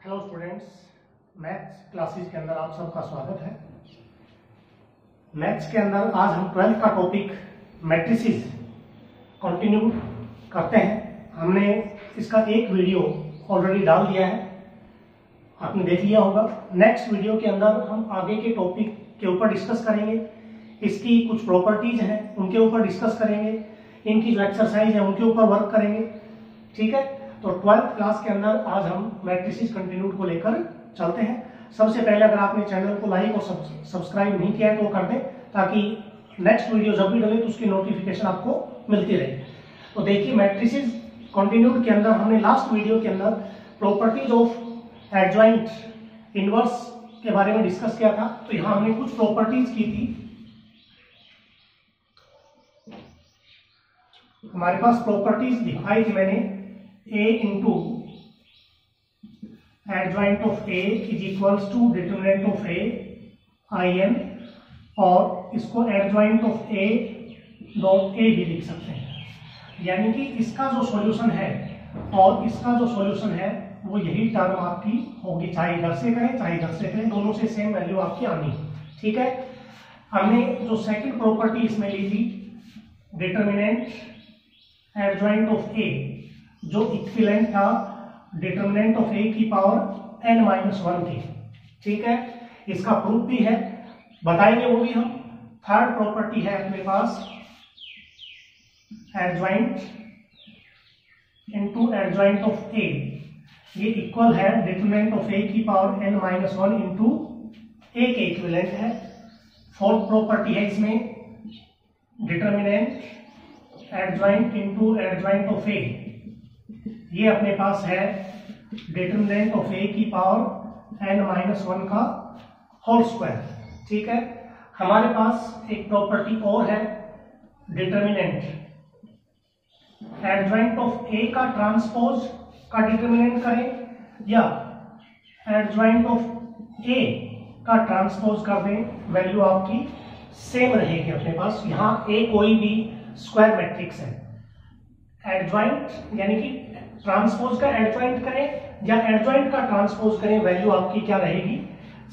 Hello students, maths classes के अंदर आप सबका स्वागत है। मैथ्स के अंदर आज हम 12th का टॉपिक मैट्रिसेस कंटिन्यू करते हैं। हमने इसका एक वीडियो ऑलरेडी डाल दिया है, आपने देख लिया होगा। नेक्स्ट वीडियो के अंदर हम आगे के टॉपिक के ऊपर डिस्कस करेंगे। इसकी कुछ प्रॉपर्टीज हैं उनके ऊपर डिस्कस करेंगे, इनकी जो एक्सरसाइज है उनके ऊपर वर्क करेंगे। ठीक है, तो 12th क्लास के अंदर आज हम मैट्रिसेस कंटिन्यूड को लेकर चलते हैं। सबसे पहले अगर आपने चैनल को लाइक और सब्सक्राइब नहीं किया है तो कर दें, ताकि नेक्स्ट वीडियो जब भी डले तो उसकी नोटिफिकेशन आपको मिलती रहे। तो देखिए, मैट्रिसेस कंटिन्यूड के अंदर हमने लास्ट वीडियो के अंदर प्रॉपर्टीज ऑफ एडजॉइंट इनवर्स के बारे में डिस्कस किया था। तो यहां हमने कुछ प्रॉपर्टीज की थी। हमारे पास प्रॉपर्टीज दिखाई थी मैंने, a into adjoint of a is equals to determinant of a in, और इसको adjoint of a dot a भी लिख सकते हैं। यानी कि इसका जो सॉल्यूशन है और इसका जो सॉल्यूशन है वो यही टर्म आपकी होगी, चाहे इधर से करें चाहे इधर से करें, दोनों से सेम वैल्यू आपकी आनी है। ठीक है, हमने जो सेकंड प्रॉपर्टी इसमें ली थी, डिटरमिनेंट एडजॉइंट ऑफ a, जो इक्विवेलेंट था डिटरमिनेंट ऑफ a की पावर n-1 थी। ठीक है, इसका प्रूफ भी है, बताएंगे वो भी हम। थर्ड प्रॉपर्टी है अपने पास, adjoint into adjoint of a, ये इक्वल है डिटरमिनेंट ऑफ a की पावर n-1 इंटू a के इक्विवेलेंट है। फोर्थ प्रॉपर्टी है इसमें, determinant adjoint into adjoint of a, ये अपने पास है डिटरमिनेंट ऑफ a की पावर n-1 का होल स्क्वायर। ठीक है, हमारे पास एक प्रॉपर्टी और है, डिटरमिनेंट एडजॉइंट ऑफ a का ट्रांसपोज का डिटरमिनेंट करें या एडजॉइंट ऑफ a का ट्रांसपोज कर दें, वैल्यू आपकी सेम रहेगी अपने पास। यहां a कोई भी स्क्वायर मैट्रिक्स है। एडजॉइंट यानी कि ट्रांसपोज का एडजॉइंट करें या एडजॉइंट का ट्रांसपोज करें, वैल्यू आपकी क्या रहेगी,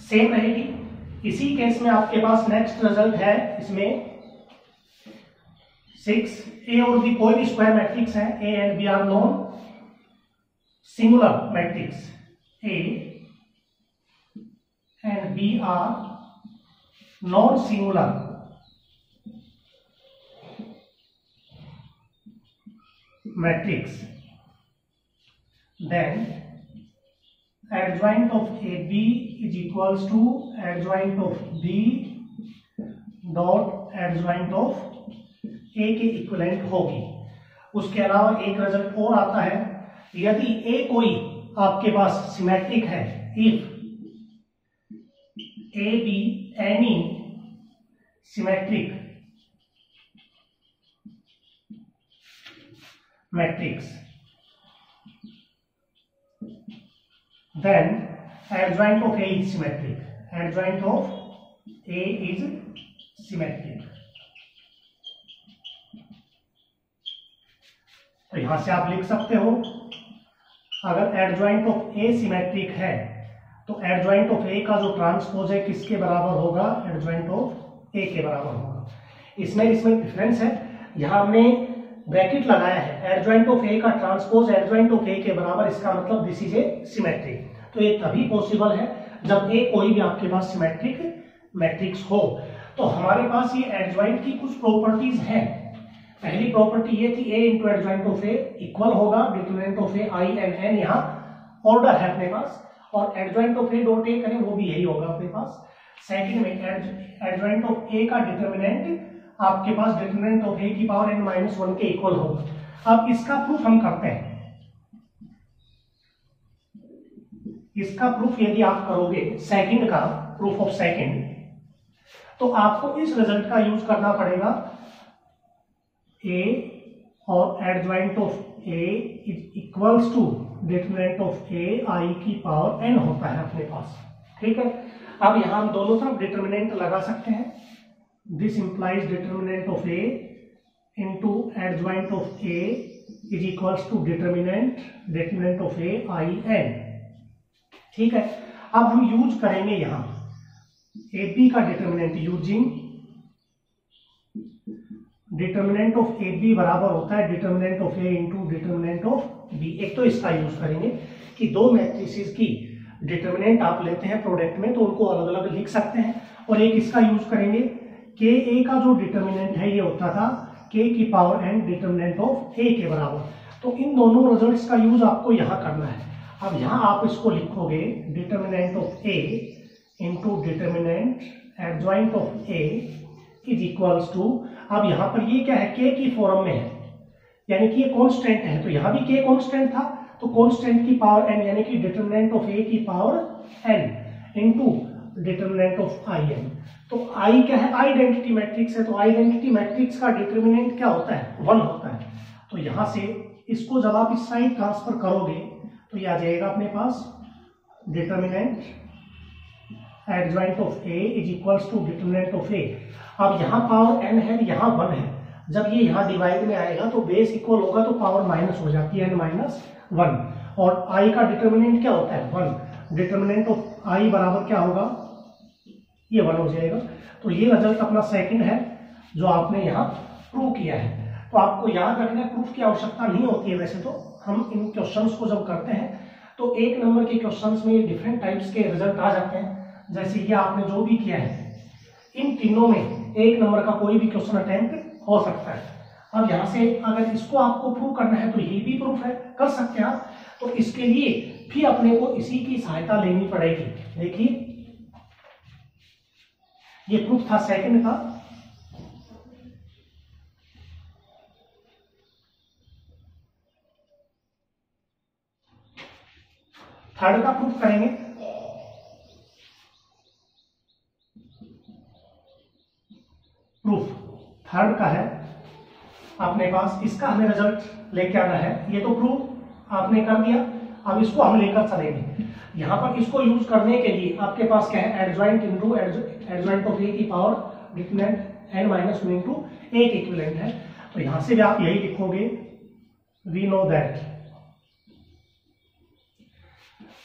सेम रहेगी। इसी केस में आपके पास नेक्स्ट रिजल्ट है, इसमें 6 a और b कोई भी स्क्वायर मैट्रिक्स है, a and b are non singular matrix, a and b are non singular matrix, then adjoint of AB is equals to adjoint of B dot adjoint of A के equivalent होगी। उसके अलावा एक result और आता है, यदि A कोई आपके पास सिमेट्रिक है, if A be any symmetric matrix, then adjoint of A is symmetric. Adjoint of A is symmetric. तो यहां से आप लिख सकते हो, अगर एडजॉइंट ऑफ A सिमेट्रिक है तो एडजॉइंट ऑफ A का जो ट्रांसपोज है किसके बराबर होगा, एडजॉइंट ऑफ A के बराबर होगा। इसमें डिफरेंस है, यहां हमने ब्रैकेट लगाया है, एडजॉइंट ऑफ A का ट्रांसपोज एडजॉइंट ऑफ A के बराबर, इसका मतलब दिस इज ए सिमेट्रिक। तो ये तभी पॉसिबल है जब A कोई भी आपके पास सिमेट्रिक मैट्रिक्स हो। तो हमारे पास ये एडजॉइंट की कुछ प्रॉपर्टीज हैं। पहली प्रॉपर्टी ये थी, A into adjoint of A equal होगा determinant of A I and N, यहाँ ऑर्डर है अपने पास, और adjoint of A dot A करें वो भी यही होगा अपने पास। सेकंड में एडजॉइंट ऑफ A का डिटरमिनेंट आपके पास डिटरमिनेंट ऑफ A की पावर n-1 के इक्वल होगा। अब इसका प्रूफ हम करते हैं। इसका प्रूफ यदि आप करोगे, सेकंड का प्रूफ ऑफ सेकंड, तो आपको इस रिजल्ट का यूज करना पड़ेगा, A और adjoint of A is equals to determinant of A I की पावर n होता है अपने पास। ठीक है, अब यहां हम दोनों तरफ डिटरमिनेंट लगा सकते हैं। This implies determinant of A into adjoint of A is equals to determinant of A I n। ठीक है, अब हम यूज करेंगे यहां ए बी का determinant, using determinant of A B बराबर होता है determinant of A into determinant of B. एक तो इसका यूज करेंगे कि दो मैट्रिसेस की डिटर्मिनेंट आप लेते हैं प्रोडक्ट में तो उनको अलग अलग लिख सकते हैं, और एक इसका यूज करेंगे के ए का जो डिटर्मिनेंट है ये होता था के की power N determinant of A के बराबर। तो इन दोनों रिजल्ट्स का यूज आपको यहां करना है। अब यहां आप इसको लिखोगे determinant of A into determinant adjoint of A is equals to, अब यहां पर ये क्या है, के की फॉर्म में है, यानी कि ये कांस्टेंट है, तो यहां भी के कांस्टेंट था, तो कांस्टेंट की पावर एन यानी कि डिटर्मिनेंट ऑफ ए की power N into determinant of I N. तो आई क्या है, आइडेंटिटी मैट्रिक्स है, तो आइडेंटिटी मैट्रिक्स का डिटर्मिनेंट क्या होता है, 1 होता है। तो यहां से इसको जब आप इस साइड ट्रांसफर करोगे तो ये आ जाएगा अपने पास determinant adjoint of A is equals to determinant of A. अब यहां पावर एन है, यहां 1 है, जब ये यहां डिवाइड में आएगा तो बेस इक्वल होगा तो पावर माइनस हो जाती है, एन माइनस 1, और आई का डिटर्मिनेंट क्या होता है, 1। डिटर्मिनेंट ऑफ आई बराबर क्या होगा, ये 1 हो जाएगा। तो ये रिजल्ट अपना सेकंड है जो आपने यहाँ प्रूव किया है। तो आपको याद रखना, प्रूफ की आवश्यकता नहीं होती है वैसे तो, हम इन क्वेश्चंस को जब करते हैं तो 1 नंबर के क्वेश्चंस में डिफरेंट टाइप्स के रिजल्ट आ जाते हैं। जैसे ये आपने जो भी किया है इन तीनों में 1 नंबर का कोई भी क्वेश्चन अटेम्प्ट हो सकता है। अब यहाँ से अगर इसको आपको प्रूव करना है तो ये भी प्रूफ है, कर सकते हैं आप। तो इसके लिए फिर अपने को इसी की सहायता लेनी पड़ेगी। देखिए ये प्रूफ था सेकंड का, थर्ड का प्रूफ करेंगे। प्रूफ थर्ड का है अपने पास, इसका हमें रिजल्ट लेके आना है। ये तो प्रूफ आपने कर दिया, अब इसको हम लेकर चलेंगे। यहां पर इसको यूज करने के लिए आपके पास क्या है, adjoint into adjoint of A की power determinant N minus 2 into A के इक्विवेलेंट है। तो यहां से भी आप यही लिखोगे, वी नो दैट,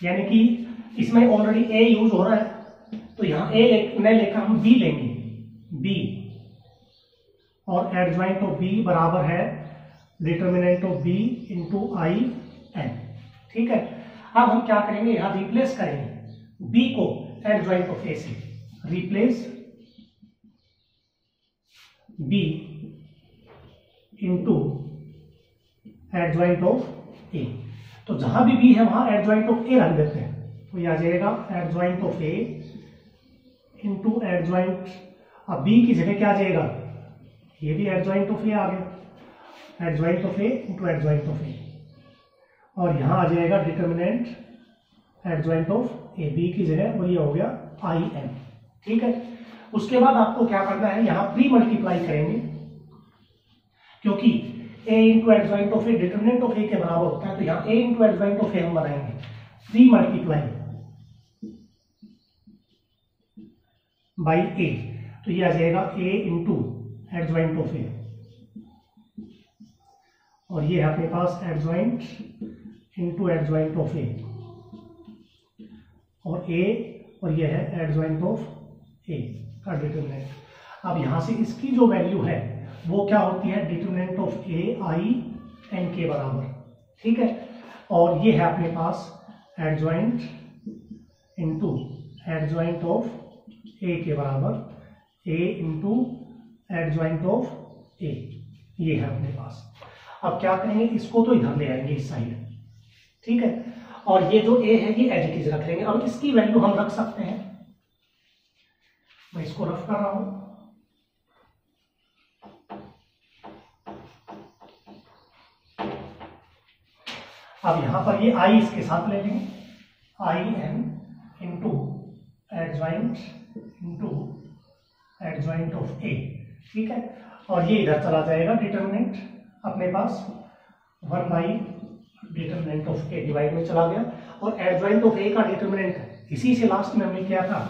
यानी कि इसमें ऑलरेडी ए यूज हो रहा है तो यहां ए न लेकर हम बी लेंगे, बी, और एडजॉइंट ऑफ बी बराबर है determinant of B into I N. ठीक है, अब हम क्या करेंगे, यहां रिप्लेस करेंगे बी को एडजॉइंट ऑफ ए से, replace B into adjoint of A. तो जहां भी बी है वहां एडजॉइंट ऑफ ए रख देते हैं, तो यह आ जाएगा adjoint of A into adjoint, अब बी की जगह क्या आ जाएगा, ये भी एडजॉइंट ऑफ ए आ गया, adjoint of A into adjoint of A, और यहां आ जाएगा determinant adjoint of A, B की जगह, और ये हो गया आई एन। ठीक है, उसके बाद आपको क्या करना है, यहां प्री मल्टीप्लाई करेंगे, क्योंकि A into adjoint of A determinant of A के बराबर होता है, तो यहां A into adjoint of A हम बनाएंगे, प्री मल्टीप्लाई बाई ए, तो ये आ जाएगा ए इंटू एडजॉइंट ऑफ ए, और ये है अपने पास adjoint into adjoint of A, और ए, और ये है एडजॉइंट ऑफ ए का डिटर्मिनेंट। अब यहां से इसकी जो वैल्यू है वो क्या होती है, determinant of A I N के बराबर। ठीक है, और ये है अपने पास adjoint into adjoint of A के बराबर, A into adjoint of A, ये है अपने पास। अब क्या करेंगे, इसको तो इधर ले आएंगे इस साइड, ठीक है, और ये जो ए है ये एज इट इज रख लेंगे। अब इसकी वैल्यू हम रख सकते हैं, मैं इसको रफ कर रहा हूं, अब यहां पर ये आई इसके साथ ले लेंगे, I N into adjoint into adjoint of A. ठीक है, और ये इधर चला जाएगा, डिटर्मिनेंट अपने पास 1 by determinant of A divide में चला गया, और एडजॉइंट ऑफ ए का डिटर्मिनेंट इसी से लास्ट में हमने किया था,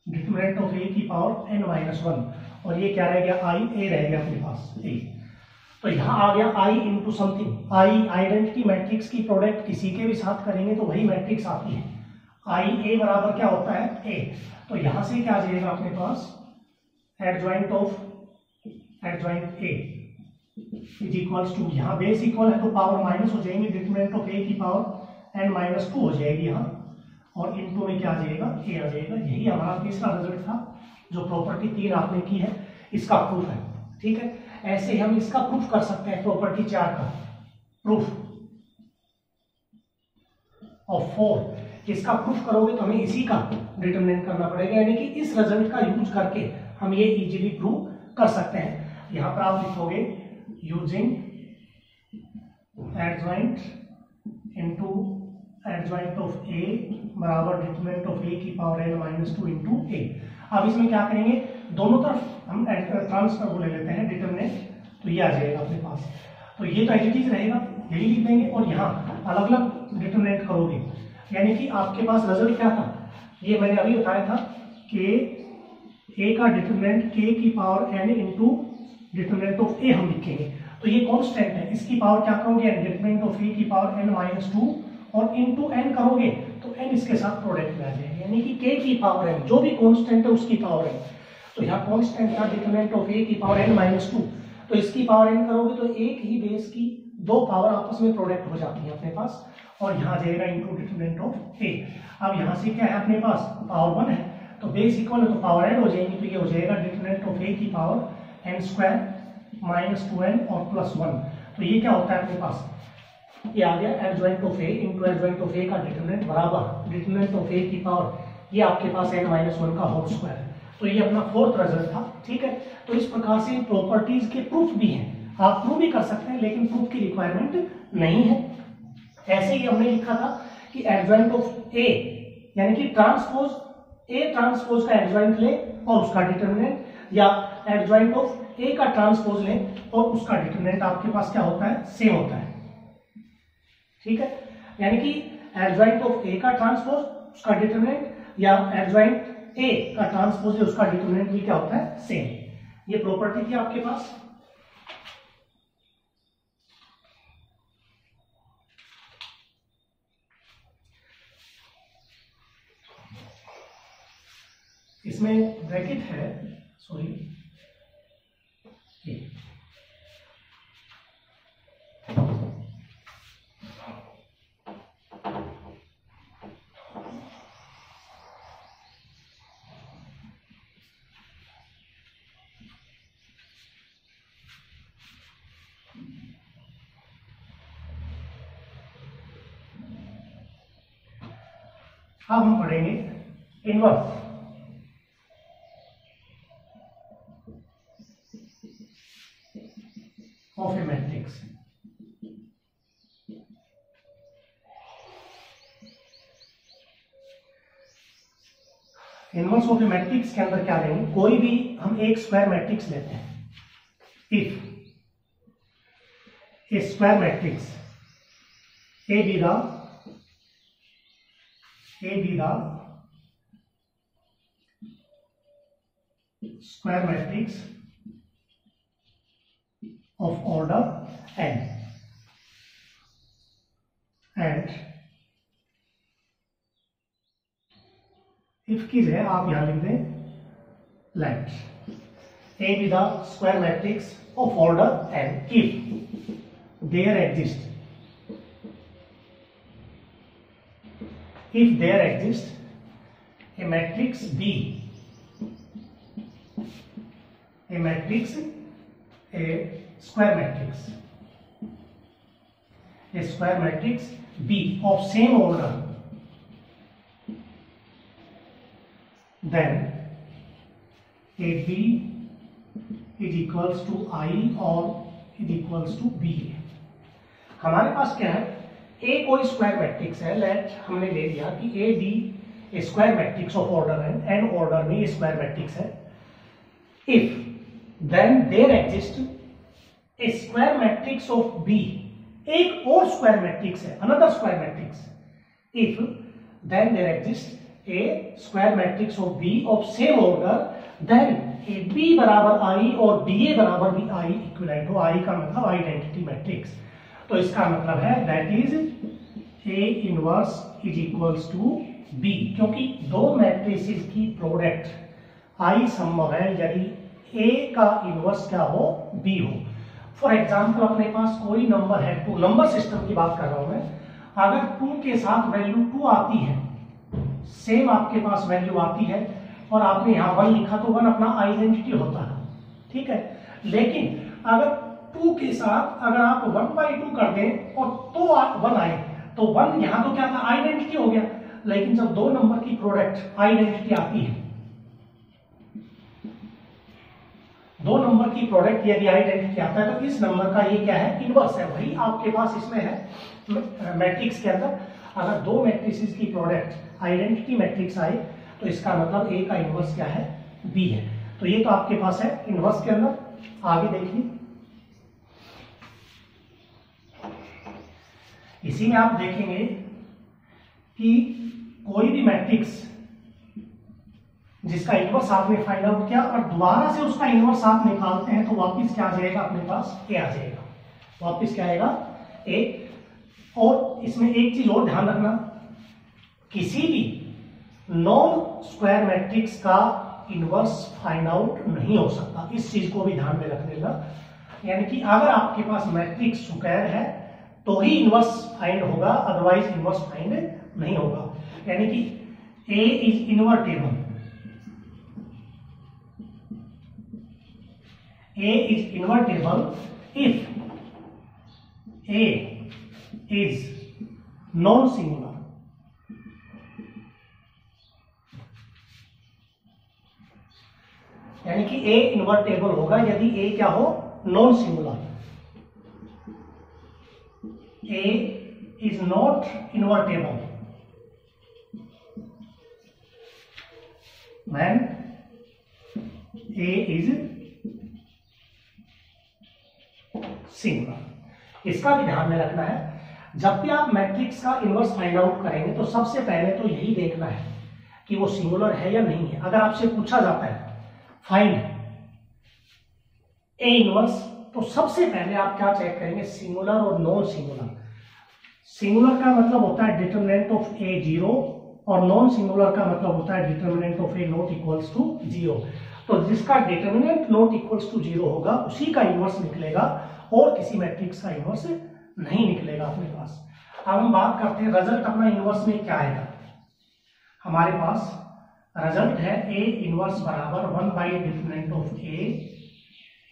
डिटर्मिनेंट ऑफ ए की पावर n माइनस 1, और ये क्या रह गया, आई ए रह गया अपने पास ए। तो यहां आ गया आई इंटू समथिंग, आई आइडेंटिटी मैट्रिक्स की प्रोडक्ट किसी के भी साथ करेंगे तो वही मैट्रिक्स आती है, आई ए बराबर क्या होता है ए, तो यहां से क्या आ जाएगा अपने पास adjoint A is equals to, यहाँ बेस इक्वल है तो पावर माइनस हो जाएंगे, डिटरमिनेंट ऑफ ए की पावर n माइनस 2 हो जाएगी यहाँ, और इनटू में क्या आ जाएगा ए आ जाएगा। यही हमारा तीसरा रिजल्ट था जो प्रॉपर्टी 3 आपने की है, इसका प्रूफ है। ठीक है, ऐसे हम इसका प्रूफ कर सकते हैं, प्रॉपर्टी 4 का प्रूफ ऑफ 4। इसका प्रूफ करोगे तो हमें इसी का डिटरमिनेंट करना पड़ेगा, यानी कि इस रिजल्ट का यूज करके हम ये इजीली प्रूव कर सकते हैं। यहां पर आप लिखोगे using adjoint into adjoint of A बराबर डिटरमिनेंट ऑफ ए की power n minus 2 into A. अब इसमें क्या करेंगे, दोनों तरफ हम ट्रांसफर को ले लेते हैं डिटरमिनेंट, तो ये आ जाएगा अपने पास। तो ये तो एज रहेगा, यही लिख देंगे, और यहाँ अलग अलग डिटरमिनेंट करोगे, यानी कि आपके पास रिजल्ट क्या था, ये मैंने अभी बताया था कि ए का डिटरमिनेंट k की power n into determinant of A हम लिखेंगे, तो ये कांस्टेंट है, इसकी पावर क्या करोगे डिटरमिनेंट ऑफ ए की पावर n माइनस 2 और इंटू n करोगे तो n इसके साथ प्रोडक्ट में आ जाएगा, यानी कि k की पावर n जो भी कांस्टेंट है उसकी पावर n। तो यहाँ कांस्टेंट का डिटरमिनेंट ऑफ ए की पावर n माइनस 2, तो इसकी पावर n करोगे तो एक ही बेस की दो पावर आपस में प्रोडक्ट हो जाती है अपने पास, और यहाँ जाएगा इंटू डिटरमिनेंट ऑफ ए। अब यहाँ से क्या है अपने पास पावर 1 है, तो बेस इक्वल है तो पावर n हो जाएगी, तो ये हो जाएगा डिटरमिनेंट ऑफ ए की power n square minus 2n और प्लस 1। तो ये क्या होता है अपने पास, ये आ गया adjoint of A into adjoint of A का डिटरमिनेंट बराबर डिटरमिनेंट ऑफ ए की पावर, ये आपके पास n माइनस 1 का होल स्क्वायर है। तो ये अपना फोर्थ रिजल्ट था। ठीक है, तो इस प्रकार से प्रॉपर्टीज के प्रूफ भी हैं, आप प्रूफ भी कर सकते हैं, लेकिन प्रूफ की रिक्वायरमेंट नहीं है। ऐसे ही हमने लिखा था कि एडजॉइंट ऑफ ए यानी कि ट्रांसपोज ए ट्रांसपोज का एडजॉइंट ले और उसका डिटरमिनेंट, या एडजॉइंट ऑफ ए का ट्रांसपोज ले और उसका डिटरमिनेंट आपके पास क्या होता है, सेम होता है। ठीक है, यानी कि एडजॉइंट ऑफ ए का ट्रांसपोज उसका डिटरमिनेंट, या एडजॉइंट ए का ट्रांसपोज है उसका डिटरमिनेंट भी क्या होता है, सेम। ये प्रॉपर्टी थी आपके पास। इसमें ब्रैकेट है, सॉरी अब हम पढ़ेंगे inverse. Of A matrix. Inverse of A matrix के अंदर क्या लेंगे, कोई भी हम एक स्क्वायर मैट्रिक्स लेते हैं। If A square matrix A be the square matrix of order n, and if की है आप यहां लिख दें let A be the square matrix of order n if there exists a matrix B, a square matrix B of same order, then AB is equals to I or is equals to B। हमारे पास क्या है, ए कोई square matrix है, late हमने ले लिया कि A be a square matrix of order है, एन ऑर्डर में ये स्क्वायर मैट्रिक्स है। If then there exist a square matrix of B, एक और स्क्वायर मैट्रिक्स है, another square matrix. If then there exist a square matrix of B of same order, then A B बराबर I और B ए बराबर भी आई equivalent हो। आई का मतलब आइडेंटिटी मैट्रिक्स, तो इसका मतलब है that is A inverse is equals to B, क्योंकि दो मैट्रिसेस की प्रोडक्ट आई संभव है यदि ए का इनवर्स क्या हो, बी हो। फॉर एग्जाम्पल अपने पास कोई नंबर है, टू, नंबर सिस्टम की बात कर रहा हूं मैं, अगर 2 के साथ वैल्यू 2 आती है, सेम आपके पास वैल्यू आती है और आपने यहां 1 लिखा तो 1 अपना आइडेंटिटी होता है, ठीक है। लेकिन अगर 2 के साथ अगर आप 1/2 कर दें और तो 1 आए तो 1 यहां तो क्या था, आइडेंटिटी हो गया। लेकिन जब दो नंबर की प्रोडक्ट आइडेंटिटी आती है, दो नंबर की प्रोडक्ट यदि आइडेंटिटी आता है तो इस नंबर का ये क्या है, इनवर्स है। वही आपके पास इसमें है मैट्रिक्स के अंदर, अगर दो मैट्रिसेस की प्रोडक्ट आइडेंटिटी मैट्रिक्स आए तो इसका मतलब ए का इनवर्स क्या है, बी है। तो ये तो आपके पास है इनवर्स के अंदर। आगे देखिए, इसी में आप देखेंगे कि कोई भी मैट्रिक्स जिसका इनवर्स आपने फाइंड आउट किया और दोबारा से उसका इनवर्स आप निकालते हैं तो वापस क्या आ जाएगा, अपने पास ए आ जाएगा, वापस क्या आएगा, ए। और इसमें एक चीज और ध्यान रखना, किसी भी नॉन स्क्वायर मैट्रिक्स का इनवर्स फाइंड आउट नहीं हो सकता, इस चीज को भी ध्यान में रख लेना। यानी कि अगर आपके पास मैट्रिक्स स्क्वायर है तो ही इनवर्स फाइंड होगा, अदरवाइज इनवर्स फाइंड नहीं होगा। यानी कि A is invertible, A is invertible if A is non-singular. यानी कि A इन्वर्टेबल होगा यदि A क्या हो, non singular. A is not invertible when A is singular. इसका भी ध्यान में रखना है, जब भी आप मैट्रिक्स का इनवर्स फाइंड आउट करेंगे तो सबसे पहले तो यही देखना है कि वो सिंगुलर है या नहीं है। अगर आपसे पूछा जाता है फाइंड ए इनवर्स, तो सबसे पहले आप क्या चेक करेंगे, सिंगुलर और नॉन सिंगुलर। सिंगुलर का मतलब होता है डिटरमिनेंट ऑफ ए 0 और नॉन सिंगुलर का मतलब होता है determinant of A not equals to 0। तो जिसका डिटरमिनेंट नॉट इक्वल्स टू 0 होगा उसी का इनवर्स निकलेगा और किसी मैट्रिक्स का इनवर्स नहीं निकलेगा अपने पास। अब हम बात करते हैं रिजल्ट अपना इनवर्स में क्या आएगा। हमारे पास रिजल्ट है ए इनवर्स बराबर determinant of A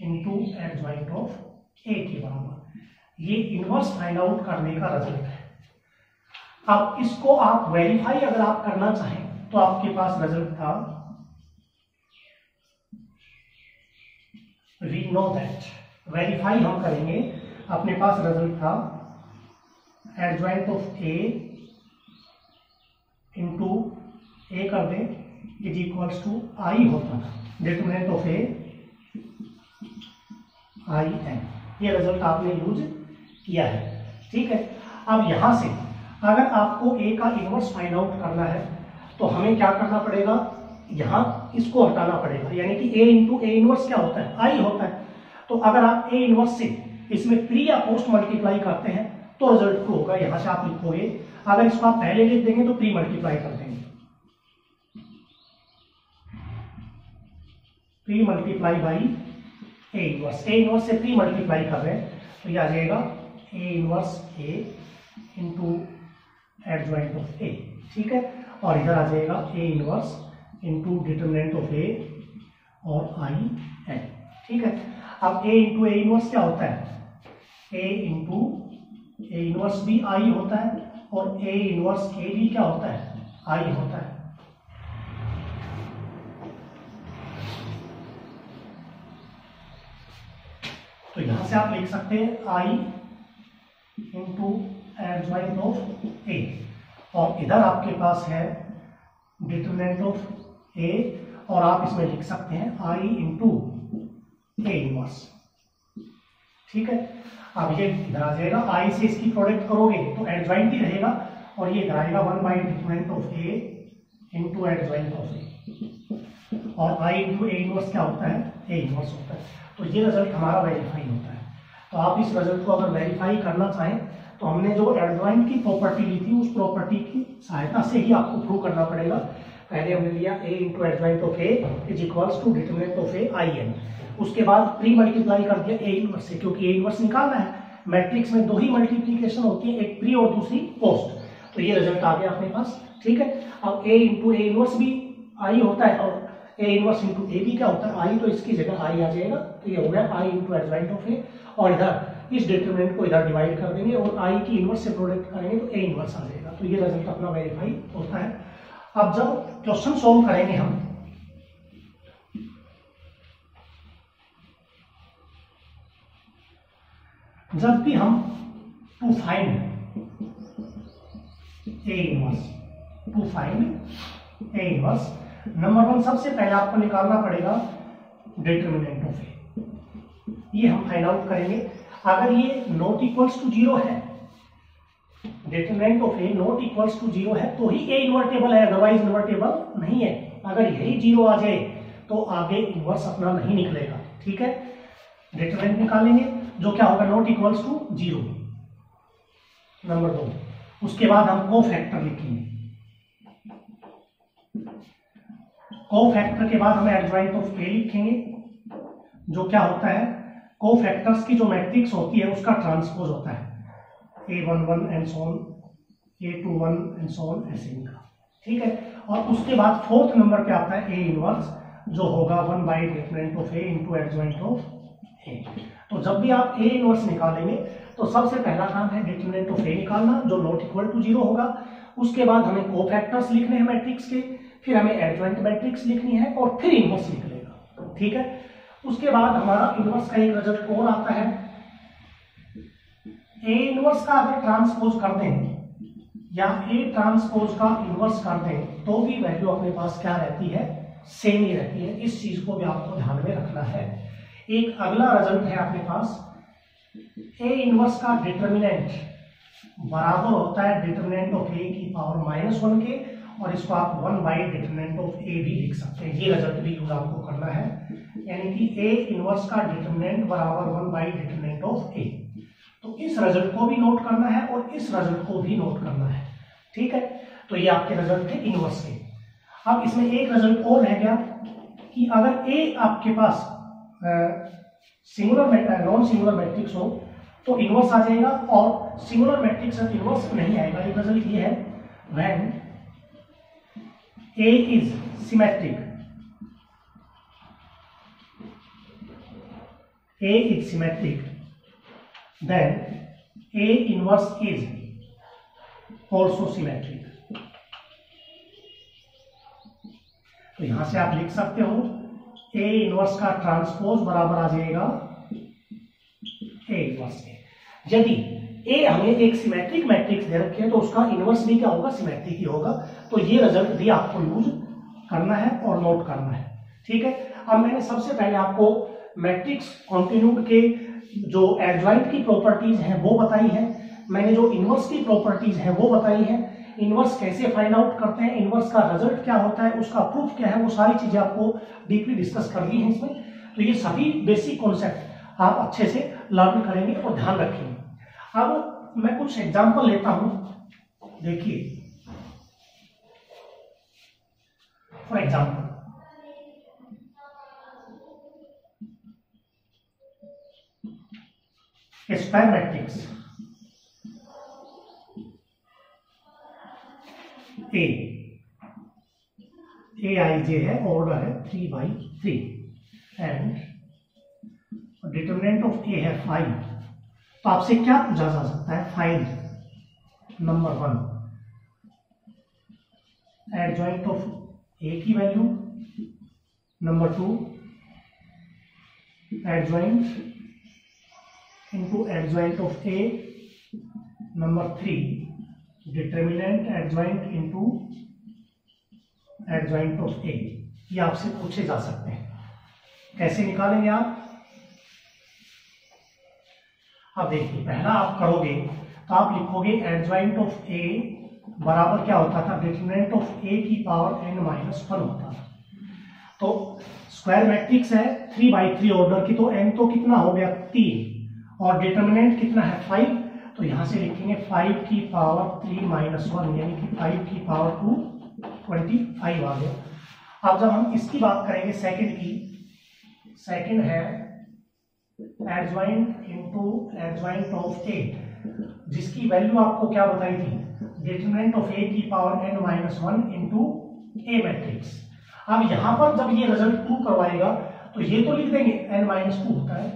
into adjoint of A के बराबर। ये इनवर्स फाइंड आउट करने का रिजल्ट है। अब इसको आप वेरीफाई अगर आप करना चाहें तो आपके पास रिजल्ट था, वी नो दैट, वेरीफाई हम करेंगे, अपने पास रिजल्ट था adjoint of A into A कर दें इज इक्वल्स टू आई होता था, determinant of A I n. ये रिजल्ट आपने यूज किया है, ठीक है। अब यहां से अगर आपको ए का इनवर्स फाइंड आउट करना है तो हमें क्या करना पड़ेगा, यहां इसको हटाना पड़ेगा। यानी कि ए इंटू ए इनवर्स क्या होता है, आई होता है। तो अगर आप ए इनवर्स से इसमें प्री या पोस्ट मल्टीप्लाई करते हैं तो रिजल्ट ट्रू होगा। यहां से आप लिखोगे, अगर इसको आप पहले लिख देंगे तो प्री मल्टीप्लाई कर देंगे, pre multiply by A inverse. A inverse से प्री मल्टीप्लाई कर रहे हैं तो यह आ जाएगा A inverse A into adjoint of A, ठीक है। और इधर आ जाएगा A inverse into determinant of A और आई एन, ठीक है। अब ए इंटू ए इनवर्स क्या होता है, ए इंटू ए इनवर्स भी आई होता है और ए इनवर्स ए भी क्या होता है, आई होता है। तो यहां से आप लिख सकते हैं आई इंटू एडजॉइंट ऑफ ए और इधर आपके पास है डिटरमिनेंट ऑफ ए और आप इसमें लिख सकते हैं आई इंटू ए इनवर्स, ठीक है। अब ये इधर आ जाएगा, आई से इसकी प्रोडक्ट करोगे तो एडजॉइंट ही रहेगा और ये इधर आएगा determinant of A into adjoint of A और आई इंटू ए इनवर्स क्या होता है, ए इनवर्स होता है। तो ये रिजल्ट हमारा वेरीफाई होता है। तो आप इस रिजल्ट को अगर वेरीफाई करना चाहें तो हमने जो एडजॉइंट की प्रॉपर्टी ली थी उस प्रॉपर्टी की सहायता से ही आपको प्रूव करना पड़ेगा। पहले हमने लिया a into adjoint of a is equals to determinant of a I n, उसके बाद प्री मल्टीप्लाई कर दिया a इनवर्स से, क्योंकि a इनवर्स निकालना है। मैट्रिक्स में दो ही मल्टीप्लीकेशन होती है, एक प्री और दूसरी पोस्ट, तो ये रिजल्ट आ गया अपने पास। ठीक है, अब a इंटू ए इनवर्स भी आई होता है और a इनवर्स इंटू ए भी क्या होता है आई, तो इसकी जगह आई आ जाएगा, तो ये हो गया आई इंटू एडजॉइंट ऑफ ए, और इधर इस डिटरमिनेंट को इधर डिवाइड कर देंगे और आई की इनवर्स से प्रोडक्ट करेंगे तो a इनवर्स आ जाएगा, तो ये रिजल्ट अपना वेरीफाई होता है। अब जब क्वेश्चन सॉल्व करेंगे हम, जब भी हम to find A inverse, to find A inverse, number one सबसे पहले आपको निकालना पड़ेगा डिटरमिनेंट ऑफ ए। ये हम फाइंड आउट करेंगे। अगर ये नॉट इक्वल्स टू जीरो है, determinant of A not equals to zero है, तो ही ए इन्वर्टेबल है, अदरवाइज इन्वर्टेबल नहीं है। अगर यही जीरो आ जाए तो आगे इनवर्स अपना नहीं निकलेगा। ठीक है, डिटरमिनेंट निकालेंगे जो क्या होगा, not equals to zero, number दो। उसके बाद हम कोफैक्टर लिखेंगे, कोफैक्टर के बाद हम एडजॉइंट ऑफ ए लिखेंगे, जो क्या होता है, कोफैक्टर्स की जो मैट्रिक्स होती है उसका ट्रांसपोज होता है, A11 and so on, A21 and so on, ऐसे इनका। ठीक है, और उसके बाद फोर्थ नंबर पे आता है ए इनवर्स, जो होगा 1 by determinant of A into adjoint of A. तो जब भी आप ए इनवर्स निकालेंगे तो सबसे पहला काम है डिटरमिनेंट ऑफ ए निकालना, जो नॉट इक्वल टू जीरो होगा। उसके बाद हमें कोफैक्टर्स लिखने हैं मैट्रिक्स के, फिर हमें एडजॉइंट मैट्रिक्स लिखनी है और फिर इनवर्स निकलेगा। ठीक है, उसके बाद हमारा इनवर्स का एक रिजल्ट और आता है, ए इनवर्स का अगर ट्रांसपोज कर दें या ए ट्रांसपोज का इनवर्स कर दें तो भी वैल्यू अपने पास क्या रहती है, सेम ही रहती है। इस चीज को भी आपको ध्यान में रखना है। एक अगला रिजल्ट है अपने पास, ए इनवर्स का डिटरमिनेंट बराबर होता है डिटरमिनेंट ऑफ ए की पावर -1 के, और इसको आप 1 बाई डिटरमिनेंट ऑफ ए भी लिख सकते हैं। ये रिजल्ट भी यूज आपको करना है, यानी कि ए इनवर्स का डिटरमिनेंट बराबर 1 बाई डिटरमिनेंट ऑफ ए। तो इस रिजल्ट को भी नोट करना है और इस रिजल्ट को भी नोट करना है। ठीक है, तो ये आपके रिजल्ट थे इनवर्स के। अब इसमें एक रिजल्ट और रह गया कि अगर ए आपके पास सिंगुलर नॉन सिंगुलर मैट्रिक्स हो तो इनवर्स आ जाएगा, और सिंगुलर मैट्रिक्स इनवर्स नहीं आएगा। एक रिजल्ट ये है, when A is symmetric, A is symmetric, then A inverse is also symmetric। तो यहां से आप लिख सकते हो A इनवर्स का ट्रांसपोज बराबर आ जाएगा A इनवर्स के। यदि A हमें एक सिमेट्रिक मैट्रिक्स दे रखे है तो उसका इनवर्स भी क्या होगा, सिमेट्रिक ही होगा। तो ये रिजल्ट भी आपको यूज करना है और नोट करना है। ठीक है, अब मैंने सबसे पहले आपको मैट्रिक्स कॉन्टिन्यूड के जो एडजॉइंट की प्रॉपर्टीज हैं वो बताई है, मैंने जो इनवर्स की प्रॉपर्टीज हैं वो बताई है। इनवर्स कैसे फाइंड आउट करते हैं, इनवर्स का रिजल्ट क्या होता है, उसका प्रूफ क्या है, वो सारी चीजें आपको डीपली डिस्कस कर दी हैं इसमें। तो ये सभी बेसिक कॉन्सेप्ट आप अच्छे से लर्न करेंगे और ध्यान रखेंगे। अब मैं कुछ एग्जाम्पल लेता हूं, देखिए for example square matrix A I J है, ऑर्डर है 3/3 एंड डिटरमिनेंट ऑफ ए है 5। तो आपसे क्या पूछा जा सकता है, find number 1 adjoint of A की value, number 2 adjoint into adjoint of A, number 3 determinant adjoint into adjoint of A। ये आपसे पूछे जा सकते हैं, कैसे निकालेंगे आप। अब देखिए, पहला आप करोगे तो आप लिखोगे एडजॉइंट ऑफ A बराबर क्या होता था, डिटरमिनेंट ऑफ A की पावर n-1 होता था। तो स्क्वायर मैट्रिक्स है 3/3 ऑर्डर की, तो n तो कितना हो गया 3, और डिटरमिनेंट कितना है 5, तो यहां से लिखेंगे 5 की पावर 3 माइनस 1 यानी कि 5 की पावर 2 25 आ गया। अब जब हम इसकी बात करेंगे सेकंड की, सेकंड है एडजॉइंट इनटू एडजॉइंट ऑफ ए, जिसकी वैल्यू आपको क्या बताई थी, डिटरमिनेंट ऑफ ए की पावर n माइनस 1 इंटू ए मैट्रिक्स। अब यहां पर जब ये रिजल्ट प्रूव करवाएगा तो ये तो लिख देंगे n माइनस 2 होता है,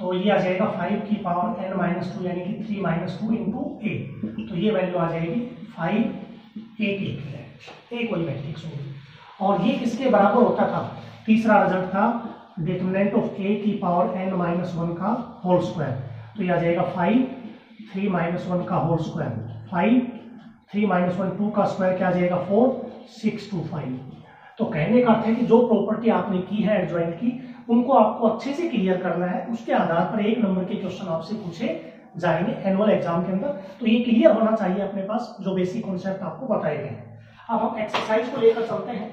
तो ये आ जाएगा 5 की पावर n माइनस 2 यानी कि 3 माइनस 2 इंटू ए, तो ये वैल्यू आ जाएगी 5 ए की ए कोई मैट्रिक्स होगी। और ये किसके बराबर होता था, तीसरा रिजल्ट था डिटरमिनेंट ऑफ ए की पावर n माइनस 1 का होल स्क्वायर, तो ये आ जाएगा 5 3 माइनस 1 का होल स्क्वायर, 5 3 माइनस 1 2 का स्क्वायर क्या आ जाएगा 4 6 2 5। तो कहने का अर्थ है कि जो प्रॉपर्टी आपने की है एडजॉइंट की, उनको आपको अच्छे से क्लियर करना है, उसके आधार पर 1 नंबर के क्वेश्चन आपसे पूछे जाएंगे एनुअल एग्जाम के अंदर। तो ये क्लियर होना चाहिए अपने पास, जो बेसिक कॉन्सेप्ट आपको बताए गए हैं। अब हम एक्सरसाइज को लेकर चलते हैं।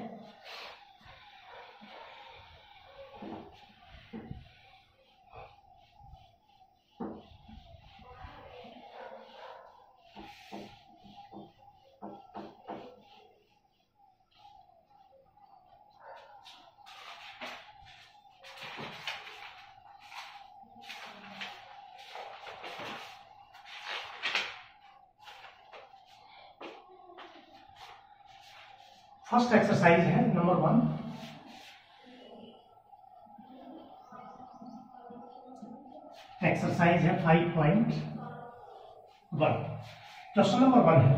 फर्स्ट एक्सरसाइज है नंबर 1, एक्सरसाइज है 5.1। क्वेश्चन नंबर 1 है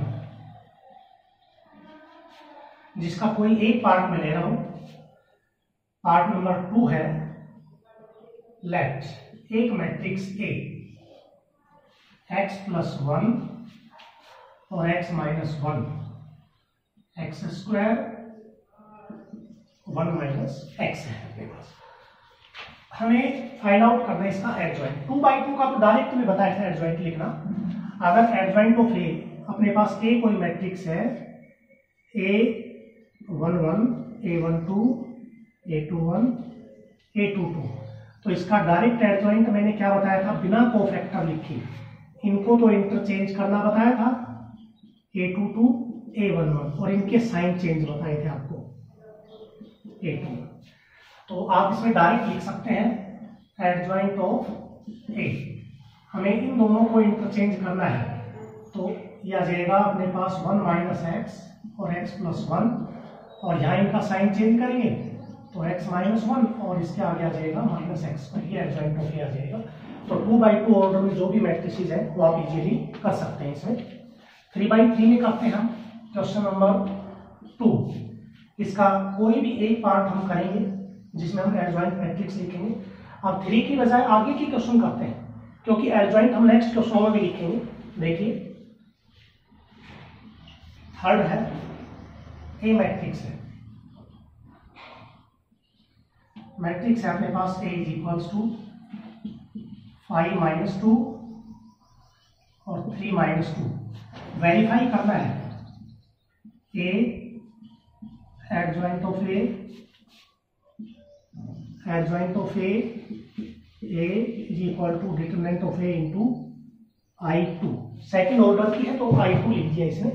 जिसका कोई एक पार्ट में ले रहा हूं। पार्ट नंबर 2 है लेट एक मैट्रिक्स ए x प्लस 1 और x minus 1 x square 1 minus x है अपने पास। हमें फाइंड आउट करना है इसका एडजॉइंट। 2/2 का तो डायरेक्ट तुम्हें बताया था एडजॉइंट लिखना। अगर एडजॉइंट ऑफ ए, अपने पास ए कोई मैट्रिक्स है A11 A12 A21 A22, तो इसका डायरेक्ट एडजॉइंट मैंने क्या बताया था, बिना कोफैक्टर लिखे इनको तो इंटरचेंज करना बताया था, A22 A11, और इनके साइन चेंज बताए थे आपको A2। तो आप इसमें डायरेक्ट लिख सकते हैं एडजॉइंट ऑफ ए। हमें इन दोनों को इंटरचेंज करना है, तो यह आ जाएगा अपने पास 1 माइनस एक्स और x प्लस 1, और यहाँ इनका साइन चेंज करेंगे तो x माइनस 1 और इसके आगे आ जाएगा माइनस एक्स, ये एडजॉइंट ऑफ ए आ जाएगा। तो 2/2 ऑर्डर में जो भी मैट्रिसेस है वो आप इजीली कर सकते हैं। इसमें 3/3 में करते हैं हम क्वेश्चन नंबर 2। इसका कोई भी एक पार्ट हम करेंगे जिसमें हम एडजॉइंट मैट्रिक्स लिखेंगे। अब 3 की बजाय आगे की क्वेश्चन करते हैं, क्योंकि एडजॉइंट हम नेक्स्ट क्वेश्चन में भी लिखेंगे। देखिए थर्ड है ए मैट्रिक्स है, मैट्रिक्स है अपने पास A is equals to 5 minus 2 और 3 माइनस 2। वेरीफाई करना है A adjoint of A, adjoint of A is equal to determinant of A into I2। Second order की है तो I2 लिख दिया इसमें।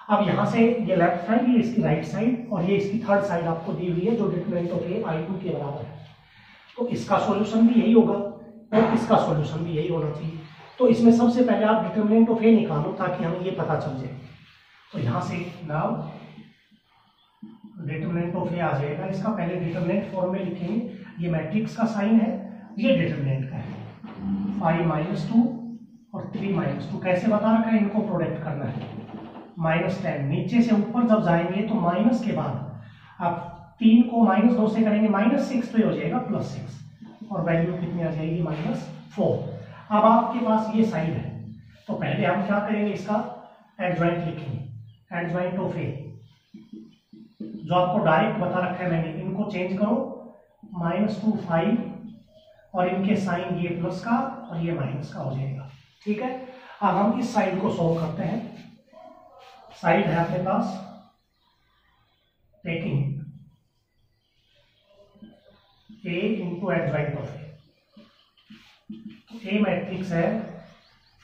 अब यहां से ये लेफ्ट साइड, ये इसकी राइट साइड, और ये इसकी थर्ड साइड आपको दी हुई है जो डिटरमिनेंट ऑफ ए I2 के बराबर है। तो इसका सॉल्यूशन भी यही होगा और इसका सॉल्यूशन भी यही होना चाहिए। तो इसमें सबसे पहले आप डिटरमिनेंट ऑफ ए निकालो ताकि हमें ये पता चल जाए। तो यहां से नाउ डिटरमिनेंट ऑफ ए आ जाएगा। इसका पहले डिटरमिनेंट फॉर्म में लिखेंगे, ये मैट्रिक्स का साइन है, ये डिटरमिनेंट का है। 5 माइनस 2 और 3 माइनस 2 कैसे बता रखा है, इनको प्रोडक्ट करना है। -10 नीचे से ऊपर जब जाएंगे तो माइनस के बाद आप 3 को -2 से करेंगे -6, तो ये हो जाएगा +6, और वैल्यू कितनी आ जाएगी -4। अब आपके पास ये साइड है, तो पहले हम क्या करेंगे, इसका एडजॉइंट लिखेंगे। एडजॉइंट ऑफ ए जो आपको डायरेक्ट बता रखा है मैंने, इनको चेंज करो, -2 5 और इनके साइन ये प्लस का और ये माइनस का हो जाएगा। ठीक है, अब हम इस साइड को सॉल्व करते हैं। साइड है अपने पास taking A into adjoint of A. A matrix है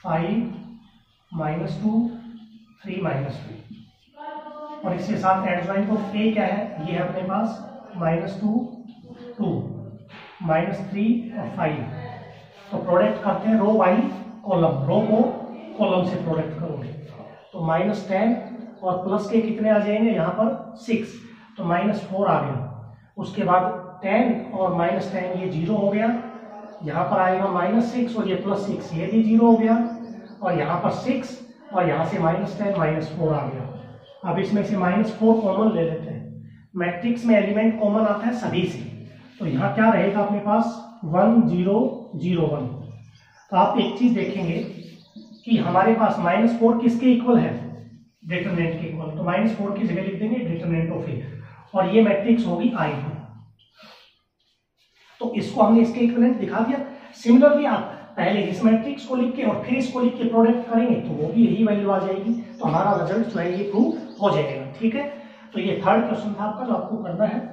5 -2 3 -2, और इसके साथ एडजॉइंट ऑफ ए क्या है, ये है अपने पास -2 2 -3 और 5। तो प्रोडक्ट करते हैं रो बाई कॉलम, रो को कॉलम से प्रोडक्ट करोगे तो -10 और प्लस के कितने आ जाएंगे यहाँ पर 6, तो -4 आ गया। उसके बाद 10 और -10 ये 0 हो गया, यहाँ पर आएगा -6 और ये +6 ये भी 0 हो गया, और यहाँ पर 6 और यहाँ से -10 -4 आ गया। अब इसमें से -4 कॉमन ले लेते हैं, मैट्रिक्स में एलिमेंट कॉमन आता है सभी से, तो यहाँ क्या रहेगा अपने पास 1 0 0 1। तो आप एक चीज देखेंगे कि हमारे पास -4 किसके इक्वल है, डिटरमिनेंट के इक्वल, तो -4 की जगह लिख देंगे डिटरमिनेंट ऑफ ए, और ये मैट्रिक्स होगी I2। तो इसको हमने इसके इक्विवेलेंट दिखा दिया। सिमिलरली आप पहले इस मैट्रिक्स को लिख के और फिर इसको लिख के प्रोडक्ट करेंगे तो वो भी यही वैल्यू आ जाएगी, तो हमारा रिजल्ट जो है ये प्रूव हो जाएगा। ठीक है, तो ये थर्ड क्वेश्चन था आपका जो आपको करना है।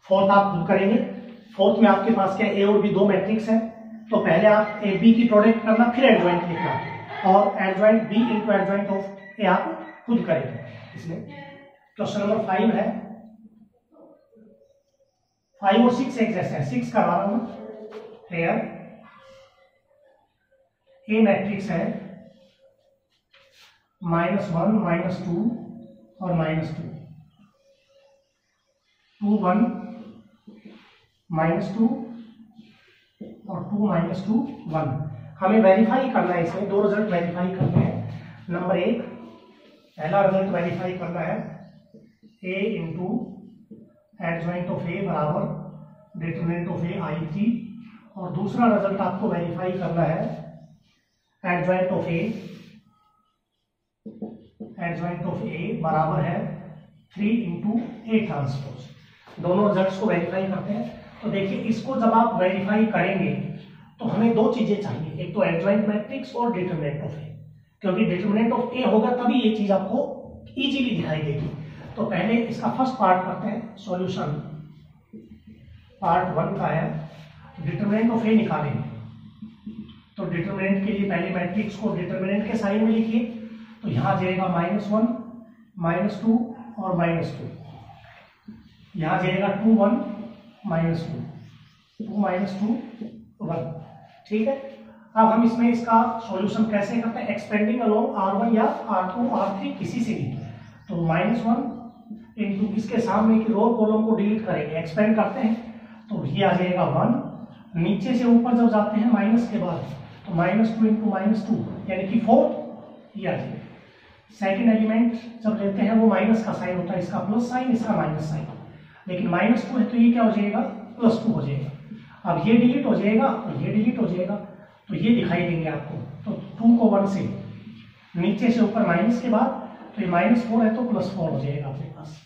फोर्थ आप खुद करेंगे। फोर्थ में आपके पास क्या ए और बी दो मैट्रिक्स है, तो पहले आप ए बी की प्रोडक्ट करना, फिर एडजॉइंट लिखना, और adjoint B into adjoint of A आप खुद करेंगे। इसमें क्वेश्चन नंबर 5 है, 5 और 6 एक जैसे है, 6 का रहा हूं हेयर ए मैट्रिक्स है -1 -2 और -2 2 1 -2 और 2 -2 1। हमें वेरीफाई करना है, इसमें दो रिजल्ट वेरीफाई करने हैं। नंबर 1 पहला रिजल्ट वेरीफाई करना है a into adjoint of A बराबर डिटरमिनेंट ऑफ ए I3, और दूसरा रिजल्ट आपको वेरीफाई करना है एडजॉइंट ऑफ ए बराबर है 3 इंटू ए ट्रांसपोज। दोनों रिजल्ट्स को वेरीफाई करते हैं। तो देखिए इसको जब आप वेरीफाई करेंगे तो हमें दो चीजें चाहिए, एक तो एडजॉइंट मैट्रिक्स और डिटरमिनेंट ऑफ ए, क्योंकि डिटरमिनेंट ऑफ ए होगा तभी ये चीज आपको इजीली दिखाई देगी। तो पहले इसका फर्स्ट पार्ट करते हैं सॉल्यूशन। पार्ट 1 का है डिटरमिनेंट ऑफ ए निकालेंगे, तो डिटरमिनेंट के लिए पहले मैट्रिक्स को डिटरमिनेंट के साइन में लिखिए, तो यहां जाएगा -1 -2 और -2, यहां जाएगा 2 1 -2 2 -2 1। ठीक है, अब हम इसमें इसका सॉल्यूशन कैसे करते हैं, एक्सपेंडिंग अलोंग R1 या R2 R3 किसी से भी। तो -1 इंटू इसके सामने की रो कॉलम को डिलीट करेंगे, एक्सपेंड करते हैं, तो ये आ जाएगा 1, नीचे से ऊपर जब जाते हैं माइनस के बाद तो -2 इंटू -2 यानी कि 4, ये आ जाएगा। सेकेंड एलिमेंट जब लेते हैं वो माइनस का साइन होता है, इसका प्लस साइन इसका माइनस साइन, लेकिन -2 है तो ये क्या हो जाएगा +2 हो जाएगा। अब ये डिलीट हो जाएगा और ये डिलीट हो जाएगा, तो ये दिखाई देंगे आपको। तो 2 को 1 से नीचे से ऊपर माइनस के बाद तो ये -4 है तो +4 हो जाएगा अपने पास।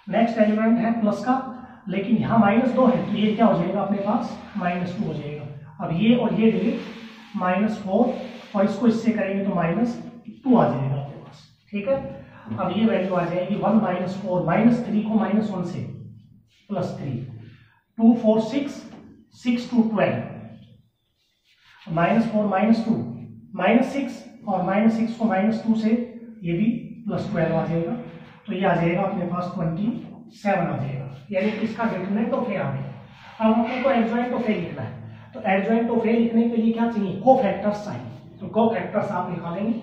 नेक्स्ट एलिमेंट है प्लस का, लेकिन यहाँ -2 है तो ये क्या हो जाएगा अपने पास -2 हो जाएगा। अब ये और ये डिलीट -4 और इसको इससे करेंगे तो -2 आ जाएगा अपने पास। ठीक है, अब ये वैल्यू आ जाएगी 1 -4 -3 को -1 से +3 2 4 6 6 2 12 -4 -2 -6 और -6 को -2 से ये भी +12 आ जाएगा, तो ये आ जाएगा अपने पास 27 आ जाएगा, यानी कि इसका डिटरमिनेंट ऑफ ए आ गया। अब अपने को एडजॉइंट ऑफ ए लिखना है, तो एडजॉइंट ऑफ ए लिखने के लिए क्या चाहिए, कोफैक्टर्स चाहिए, तो कोफैक्टर्स आप निकालेंगे।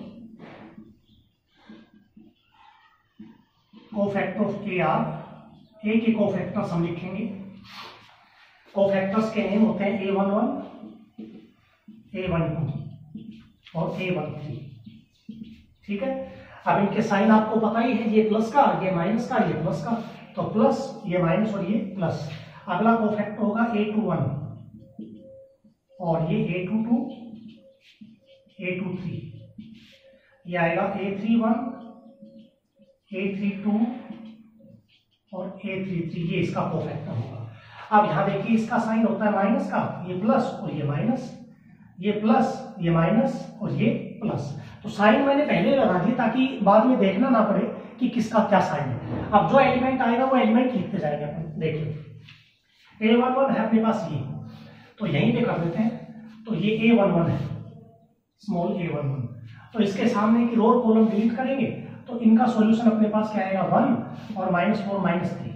कोफैक्टर ऑफ ए आर, ए के कोफैक्टर्स हम लिखेंगे। कोफैक्टर्स के नेम होते हैं A11 A12 और A13। ठीक है, अब इनके साइन आपको पता ही है, ये प्लस का, ये माइनस का, ये प्लस का, तो प्लस, ये माइनस और ये प्लस। अगला कोफैक्टर होगा A21 और ये A22 A23, ये आएगा A31 A32 और A33, ये इसका कोफैक्टर होगा। अब यहाँ देखिए इसका साइन होता है माइनस का, ये प्लस और ये माइनस, ये प्लस ये माइनस और ये प्लस। तो साइन मैंने पहले लगा दिया ताकि बाद में देखना ना पड़े कि किसका क्या साइन है। अब जो एलिमेंट आएगा वो एलिमेंट लिखते जाएंगे अपन। देखिए A11 है अपने पास ये, तो यहीं पे कर देते हैं। तो ये A11 है, स्मॉल A11। तो इसके सामने की रो और कॉलम डिलीट करेंगे तो इनका सॉल्यूशन अपने पास क्या आएगा 1 और -4 -3।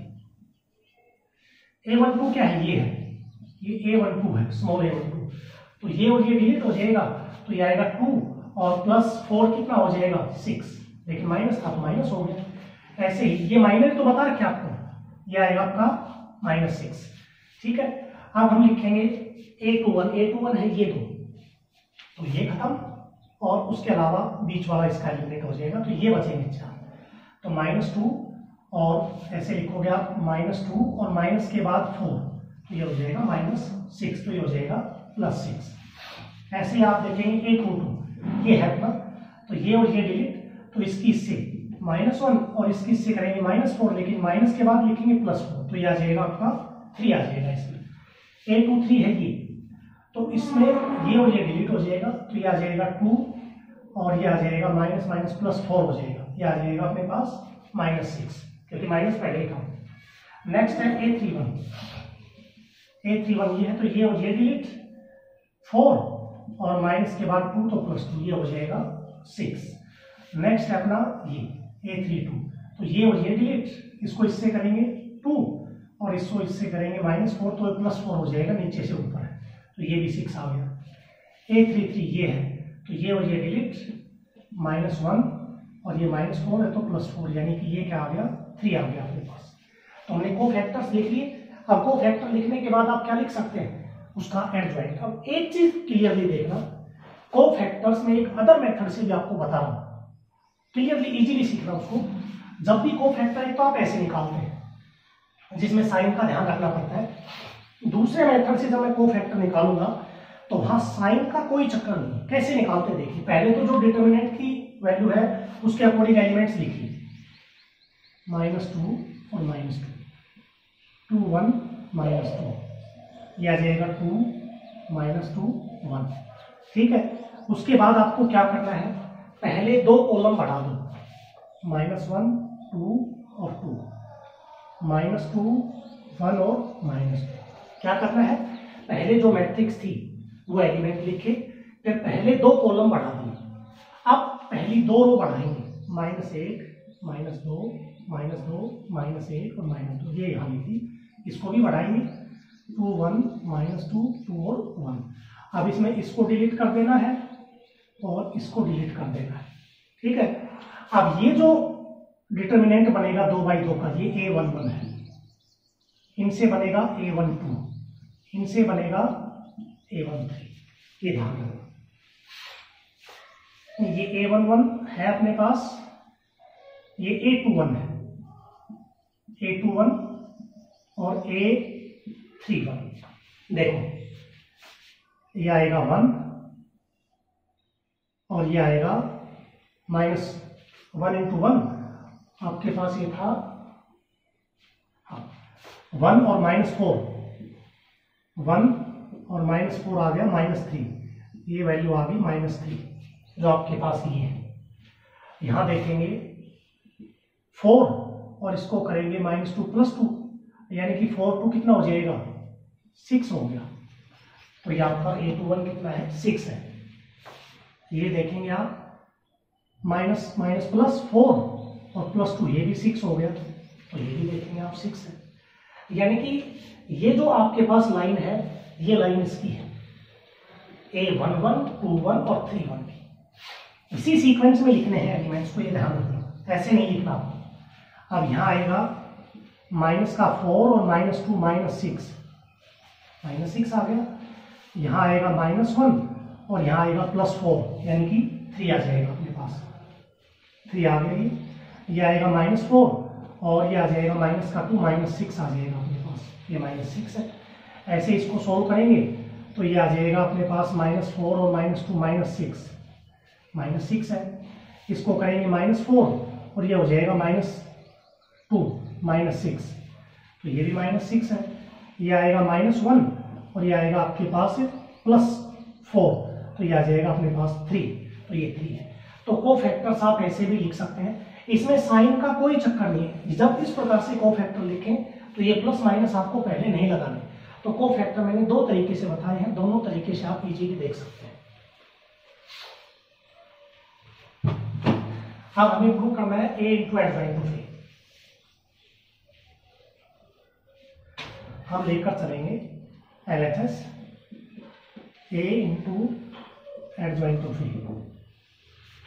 A12 क्या है, ये है, ये A12 है, स्मॉल A12। तो ये और ये डिलीट हो जाएगा तो ये आएगा 2 और +4 कितना हो जाएगा 6। लेकिन माइनस था तो माइनस हो गया। ऐसे ही ये माइनस तो बता रखे आपको, ये आएगा आपका -6। ठीक है, अब हम लिखेंगे A21 है ये 2, तो ये खत्म और उसके अलावा बीच वाला इसका एलिमिनेट हो जाएगा, तो ये बचेंगे 4। तो -2 और ऐसे लिखोगे आप -2 और माइनस के बाद 4, तो ये हो जाएगा -6, तो ये हो जाएगा +6। ऐसे ही आप देखेंगे A22 ये है अपना, तो ये और ये डिलीट, तो इसकी इससे -1 और इसकी इससे करेंगे -4, लेकिन माइनस के बाद लिखेंगे +4, तो ये आ जाएगा आपका 3 आ जाएगा इसमें। A23 है ये, तो इसमें ये और ये डिलीट हो जाएगा, तो ये आ जाएगा 2 और ये आ जाएगा माइनस +4 हो जाएगा, ये आ जाएगा अपने पास -6, क्योंकि माइनस पहले ही था। नेक्स्ट है A31 ये है, तो ये और ये डिलीट 4 और माइनस के बाद 2 तो +2, ये हो जाएगा 6। नेक्स्ट है अपना ये A32, तो ये और ये डिलीट, इसको इससे करेंगे 2 और इसको इससे करेंगे -4, तो +4 हो जाएगा, नीचे से ऊपर है, तो ये भी 6 आ गया। A33 ये है, तो ये और ये डिलीट -1 और ये -4 है तो +4, यानी कि ये क्या आ गया 3 आ गया आपके पास। तो हमने कोफैक्टर्स लिख लिए। अब कोफैक्टर लिखने के बाद आप क्या लिख सकते हैं, उसका एडजॉइंट। अब एक चीज क्लियरली देखना, कोफैक्टर्स में एक अदर मेथड से भी आपको बता रहा हूं, क्लियरली इजीली सीखना उसको। जब भी कोफैक्टर है तो आप ऐसे निकालते हैं जिसमें साइन का ध्यान रखना पड़ता है। दूसरे मेथड से जब मैं कोफैक्टर निकालूंगा तो वहां साइन का कोई चक्कर नहीं। कैसे निकालते देखिए, पहले तो जो डिटर्मिनेंट की वैल्यू है उसके अकॉर्डिंग एलिमेंट्स लिखिए, -2 और -2, 2 1 -2, यह आ जाएगा 2 -2 1। ठीक है, उसके बाद आपको क्या करना है, पहले 2 कॉलम बढ़ा दो, -1 2 और 2, -2 1 और -2। क्या करना है, पहले जो मैट्रिक्स थी वो एलिमेंट लिखे, फिर पहले 2 कॉलम बढ़ा दिए। अब पहली 2 रो बढ़ाएंगे, -1 -2 -2 -1 और -2, ये यहाँ लिखी, इसको भी बढ़ाएंगे 2 1 -2 2 और 1। अब इसमें इसको डिलीट कर देना है और इसको डिलीट कर देना है। ठीक है, अब ये जो डिटर्मिनेंट बनेगा 2/2 का, ये A11 है, इनसे बनेगा A12, इनसे बनेगा A13, ये ध्यान रखना। ये A11 है अपने पास, ये A21 है, A21 और A31। देखो ये आएगा 1 और ये आएगा -1 × 1, आपके पास ये था 1 और -4, 1 और -4 आ गया -3, ये वैल्यू आ गई -3, जो आपके पास ये है। यहां देखेंगे 4 और इसको करेंगे -2 + 2, यानी कि 4 2 कितना हो जाएगा 6 हो गया। तो ये आपका A21 कितना है 6 है। ये देखेंगे आप -4 और +2, ये भी 6 हो गया, तो ये भी देखेंगे आप 6 है। यानी कि ये जो आपके पास लाइन है, ये लाइन इसकी है, A11 21 और 31 की। इसी सीक्वेंस में लिखने हैं एलिमेंट्स को, ये ध्यान रखना, ऐसे नहीं लिखना आपको। अब यहाँ आएगा -4 और -2 -6 आ गया। यहाँ आएगा -1 और यहाँ आएगा +4, यानी कि 3 आ जाएगा अपने पास, 3 आ गया। ये आएगा -4 और ये आ जाएगा -2 -6 आ जाएगा अपने पास, ये -6 है। ऐसे इसको सोल्व करेंगे तो ये आ जाएगा अपने पास -4 और -2 -6 है। इसको करेंगे -4 और ये हो जाएगा -2 -6, तो ये भी -6 है। ये आएगा -1 और ये आएगा आपके पास +4, तो ये आ जाएगा अपने पास 3, तो ये 3 है। तो कोफैक्टर्स आप ऐसे भी लिख सकते हैं, इसमें साइन का कोई चक्कर नहीं है। जब इस प्रकार से कोफैक्टर लिखें तो ये प्लस माइनस आपको पहले नहीं लगाने। तो कोफैक्टर मैंने 2 तरीके से बताए हैं, दोनों तरीके से आप इजीली देख सकते हैं। अब हमें प्रूव करना है a × एडजॉइंट ऑफ a। हम लेकर चलेंगे LHS a × adjoint of a।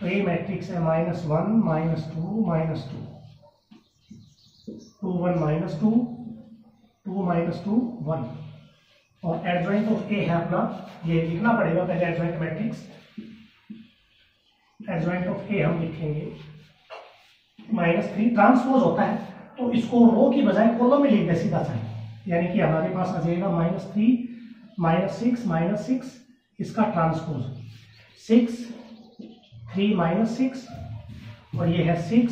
तो ये मैट्रिक्स है -1 -2 -2 2 1 -2 2 -2 1, और एडजॉइंट ऑफ ए है अपना, ये लिखना पड़ेगा पहले adjoint matrix. Adjoint of A हम लिखेंगे -3, ट्रांसपोज होता है तो इसको रो की बजाय कॉलम में लिख दे सीधा सा, यानी कि हमारे पास आ जाएगा -3 -6 -6, इसका ट्रांसपोज 6 3 -6, और ये है 6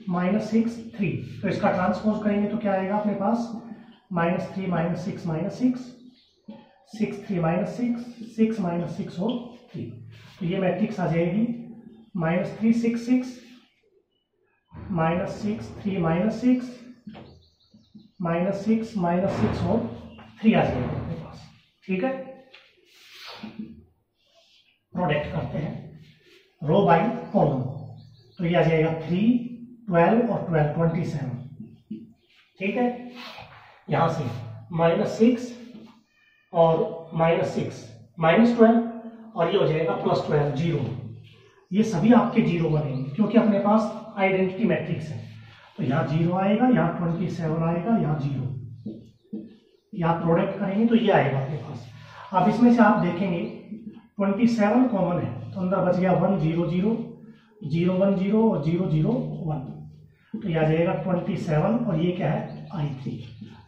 -6 3, तो इसका ट्रांसपोज करेंगे तो क्या आएगा अपने पास -3 -6 -6 6 3 -6 6 -6 और 3, तो ये मैट्रिक्स आ जाएगी -3 6 6 -6 3 -6 -6 -6 और 3 आ जाएगा अपने पास। ठीक है, प्रोडक्ट करते हैं रो बाय कॉलम, तो ये आ जाएगा 3 12 और 12 27। ठीक है, यहां से -6 और -6 -12, और ये हो जाएगा +12 0। ये सभी आपके 0 बनेंगे क्योंकि अपने पास आइडेंटिटी मैट्रिक्स है। तो यहाँ 0 आएगा, यहाँ 27 आएगा, यहाँ 0, यहाँ प्रोडक्ट करेंगे तो ये आएगा अपने पास। अब इसमें से आप देखेंगे 27 कॉमन है, तो अंदर बच गया 1 0 0 0 1 0 और 0 0 1, तो यह आ जाएगा 27, और ये क्या है I3।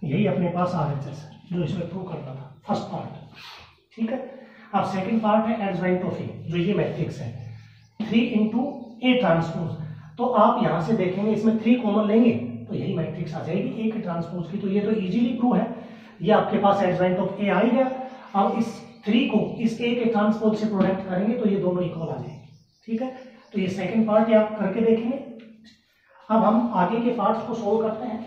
यही अपने पास RHS है जो इसमें प्रूव करना था, फर्स्ट पार्ट। ठीक है, अब सेकंड पार्ट है एडजॉइंट ऑफ ए, जो ये मैट्रिक्स है 3 × A ट्रांसपोज। तो आप यहां से देखेंगे इसमें 3 कॉमन लेंगे तो यही मैट्रिक्स आ जाएगी A के ट्रांसपोज की। तो ये तो इजीली प्रूव है, ये आपके पास एडजॉइंट ऑफ A आ ही गया। अब इस 3 को इस A के ट्रांसपोज से प्रोडक्ट करेंगे तो ये दोनों इक्वल आ जाएंगे। ठीक है, तो ये सेकंड पार्ट ये आप करके देखेंगे। अब हम आगे के पार्ट्स को सोल्व करते हैं।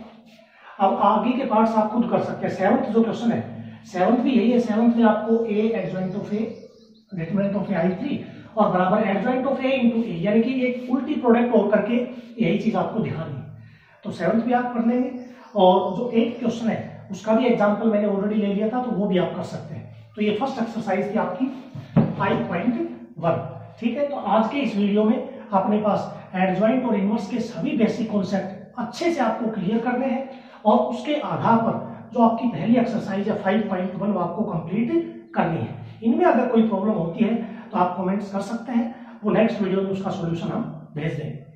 अब आगे के पार्ट्स आप खुद कर सकते हैं। 7th जो क्वेश्चन है, 7th भी यही है। 7th में आपको A adjoint of A determinant of I3 और बराबर एडजॉइंट ऑफ A × A, यानी कि एक उल्टी प्रोडक्ट और करके यही चीज आपको दिखानी है। तो 7th भी आप कर लेंगे, और जो 8th क्वेश्चन है उसका भी एग्जाम्पल मैंने ऑलरेडी ले लिया था, तो वो भी आप कर सकते हैं। तो ये फर्स्ट एक्सरसाइज थी आपकी 5.1। ठीक है, तो आज के इस वीडियो में अपने पास एडजॉइंट और इनवर्स के सभी बेसिक कॉन्सेप्ट अच्छे से आपको क्लियर करने हैं, और उसके आधार पर जो आपकी पहली एक्सरसाइज है 5.1 वो आपको कंप्लीट करनी है। इनमें अगर कोई प्रॉब्लम होती है तो आप कमेंट्स कर सकते हैं, वो नेक्स्ट वीडियो में उसका सॉल्यूशन हम भेज देंगे।